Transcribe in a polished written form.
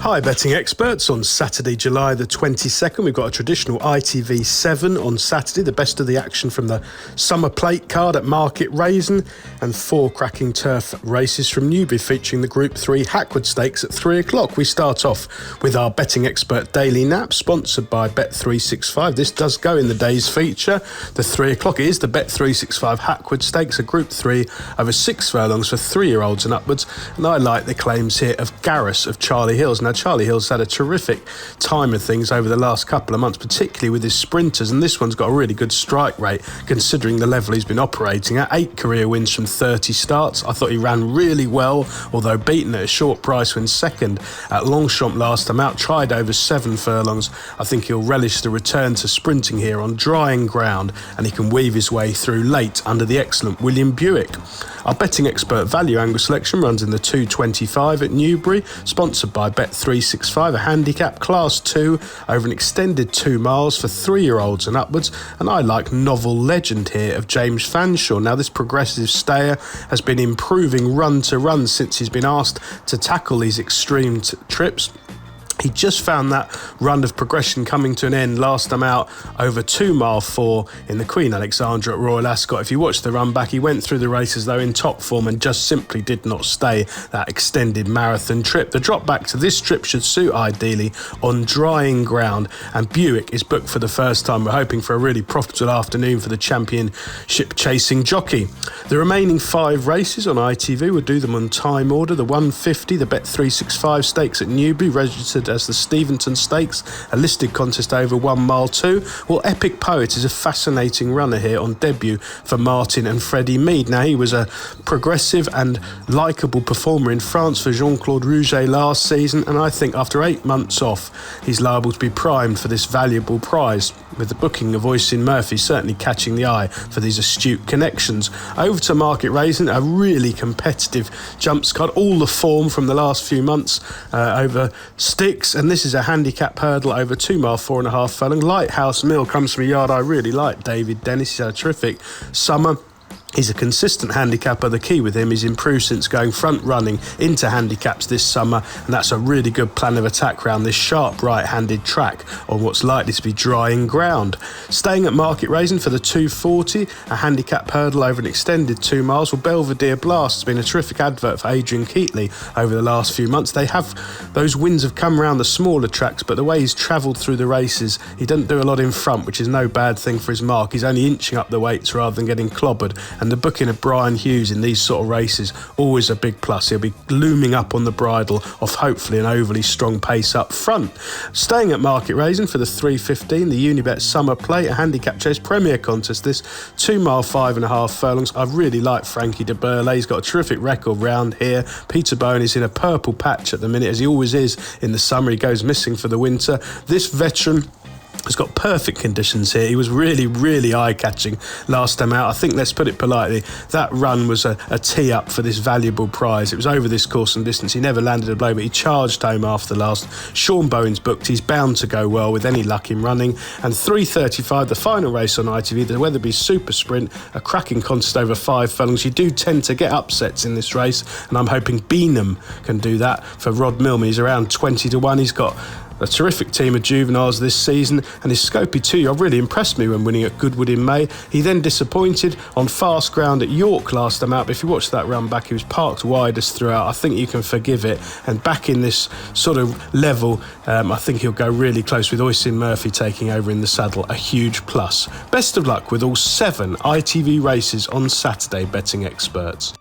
Hi betting experts. On Saturday, July the 22nd, we've got a traditional ITV 7 on Saturday, the best of the action from the Summer Plate card at Market Raisin, and 4 cracking turf races from Newbury featuring the Group 3 Hackwood Stakes at 3 o'clock. We start off with our betting expert Daily Nap, sponsored by Bet365. This does go in the day's feature. The 3 o'clock is the Bet365 Hackwood Stakes, a Group 3 over 6 furlongs for 3-year-olds and upwards, and I like the claims here of Garrus of Charlie Hills. Now, Charlie Hill's had a terrific time of things over the last couple of months, particularly with his sprinters, and this one's got a really good strike rate considering the level he's been operating at. 8 career wins from 30 starts. I thought he ran really well, although beaten at a short price when second at Longchamp last time out. Tried over 7 furlongs. I think he'll relish the return to sprinting here on drying ground, and he can weave his way through late under the excellent William Buick. Our betting expert value angle selection runs in the 225 at Newbury, sponsored by Bet365, a handicap class 2 over an extended 2 miles for 3-year-olds and upwards, and I like Novel Legend here of James Fanshawe. Now, this progressive stayer has been improving run to run since he's been asked to tackle these extreme trips. He just found that run of progression coming to an end last time out over 2 mile 4 in the Queen Alexandra at Royal Ascot. If you watch the run back, he went through the races though in top form and just simply did not stay that extended marathon trip. The drop back to this trip should suit ideally on drying ground, and Buick is booked for the first time. We're hoping for a really profitable afternoon for the championship chasing jockey. The remaining 5 races on ITV, we'll do them on time order. The 150, the Bet365 Stakes at Newbury, registered as the Steventon Stakes, a listed contest over 1 mile 2. Well, Epic Poet is a fascinating runner here on debut for Martin and Freddie Mead. Now, he was a progressive and likeable performer in France for Jean-Claude Rouget last season, and I think after 8 months off, he's liable to be primed for this valuable prize, with the booking of Oisin Murphy certainly catching the eye for these astute connections. Over to Market Raisin, a really competitive jumps card, all the form from the last few months over sticks, and this is a handicap hurdle over 2 mile 4.5 furlong. Lighthouse Mill comes from a yard I really like, David Dennis. He's had a terrific summer. He's a consistent handicapper. The key with him is improved since going front running into handicaps this summer, and that's a really good plan of attack round this sharp right-handed track on what's likely to be drying ground. Staying at Market Raisin for the 240, a handicap hurdle over an extended 2 miles. Well, Belvedere Blast has been a terrific advert for Adrian Keatley over the last few months. They have, those wins have come around the smaller tracks, but the way he's travelled through the races, he doesn't do a lot in front, which is no bad thing for his mark. He's only inching up the weights rather than getting clobbered, and the booking of Brian Hughes in these sort of races, always a big plus. He'll be looming up on the bridle of hopefully an overly strong pace up front. Staying at Market Raisin for the 315, the Unibet Summer Plate, a handicap chase premier contest. This 2 mile 5.5 furlongs. I really like Frankie de Burley. He's got a terrific record round here. Peter Bone is in a purple patch at the minute, as he always is in the summer. He goes missing for the winter. This veteran has got perfect conditions here. He was really, really eye-catching last time out. I think, let's put it politely, that run was a tee-up for this valuable prize. It was over this course and distance. He never landed a blow, but he charged home after the last. Sean Bowen's booked. He's bound to go well with any luck in running. And 3:35, the final race on ITV, the Weatherbys Super Sprint, a cracking contest over 5 furlongs. You do tend to get upsets in this race, and I'm hoping Beanham can do that for Rod Millman. He's around 20 to 1. He's got a terrific team of juveniles this season, and his Scopy 2 really impressed me when winning at Goodwood in May. He then disappointed on fast ground at York last time out, but if you watch that run back, he was parked widest throughout. I think you can forgive it, and back in this sort of level, I think he'll go really close with Oisin Murphy taking over in the saddle, a huge plus. Best of luck with all 7 ITV races on Saturday, betting experts.